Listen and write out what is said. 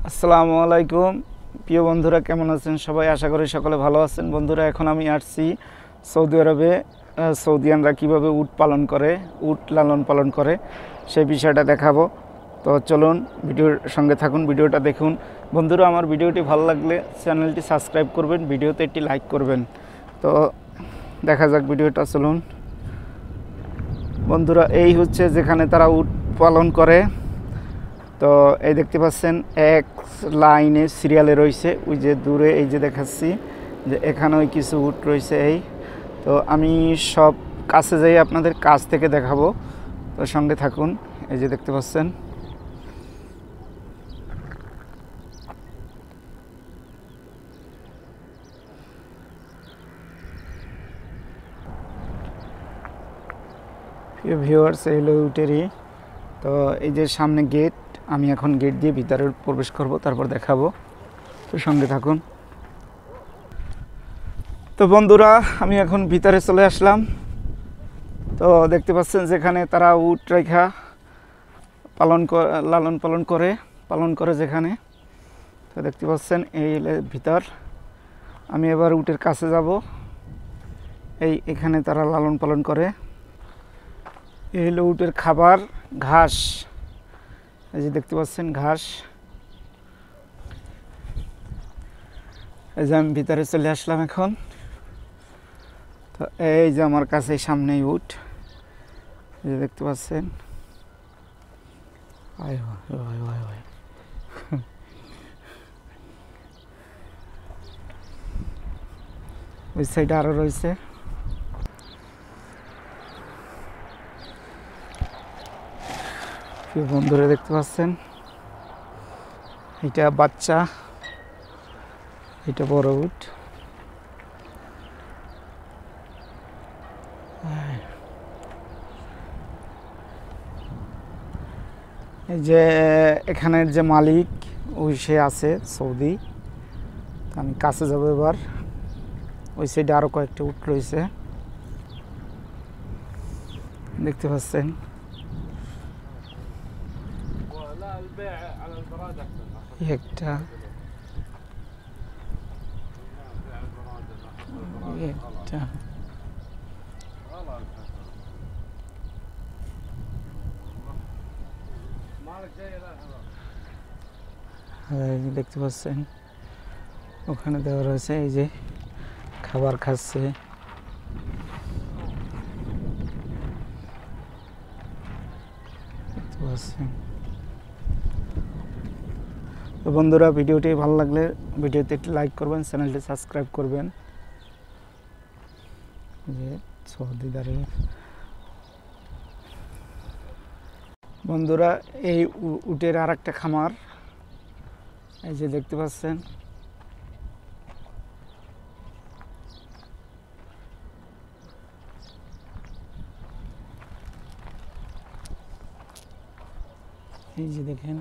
আসসালামু আলাইকুম প্রিয় বন্ধুরা, কেমন আছেন সবাই? আশা করি সকলে ভালো আছেন। বন্ধুরা, এখন আমি আসছি সৌদি আরবে। সৌদিয়ানরা কীভাবে উট পালন করে, উট লালন পালন করে সেই বিষয়টা দেখাবো। তো চলুন ভিডিওর সঙ্গে থাকুন, ভিডিওটা দেখুন। বন্ধুরা, আমার ভিডিওটি ভালো লাগলে চ্যানেলটি সাবস্ক্রাইব করবেন, ভিডিওতে একটি লাইক করবেন। তো দেখা যাক ভিডিওটা, চলুন। বন্ধুরা, এই হচ্ছে যেখানে তারা উট পালন করে। তো এই দেখতে পাচ্ছেন এক লাইনে সিরিয়ালে রয়েছে, ওই যে দূরে এই যে দেখাচ্ছি যে এখানেও কিছু উট রয়েছে। এই তো আমি সব কাছে যাই আপনাদের কাছ থেকে দেখাবো, তো সঙ্গে থাকুন। এই যে দেখতে পাচ্ছেন ভিউয়ার্স, এই হলো উটেরই। তো এই যে সামনে গেট, আমি এখন গেট দিয়ে ভিতরে প্রবেশ করব, তারপর দেখাবো, তো সঙ্গে থাকুন। তো বন্ধুরা, আমি এখন ভিতরে চলে আসলাম। তো দেখতে পাচ্ছেন যেখানে তারা উট রেখা লালন পালন করে যেখানে, তো দেখতে পাচ্ছেন এই ভিতর। আমি এবার উটের কাছে যাব। এখানে তারা লালন পালন করে। এই হলো উটের খাবার, ঘাস। এই যে দেখতে পাচ্ছেন ঘাস। এই যে আমি ভিতরে চলে আসলাম এখন। তো এই যে আমার কাছে সামনেই উট, এই যে দেখতে পাচ্ছেন। ওই সাইডে আরও রয়েছে। বন্ধুরা দেখতে পাচ্ছেন, এটা বাচ্চা, এটা বড় উট। এই যে এখানের যে মালিক, ওই সে আছে সৌদি। আমি কাছে যাব এবার। ওই সাইডে আরও কয়েকটা উট রয়েছে, দেখতে পাচ্ছেন। একটা দেখতে পাচ্ছেন ওখানে দেওয়া রয়েছে, এই যে খাবার খাচ্ছে। দেখতে পাচ্ছেন। তো বন্ধুরা, ভিডিওটি ভালো লাগলে ভিডিওতে একটি লাইক করবেন, চ্যানেলটি সাবস্ক্রাইব করবেন। যে সৌদিদারে বন্ধুরা, এই উটের আর একটা খামার, এই যে দেখতে পাচ্ছেন। এই যে দেখেন।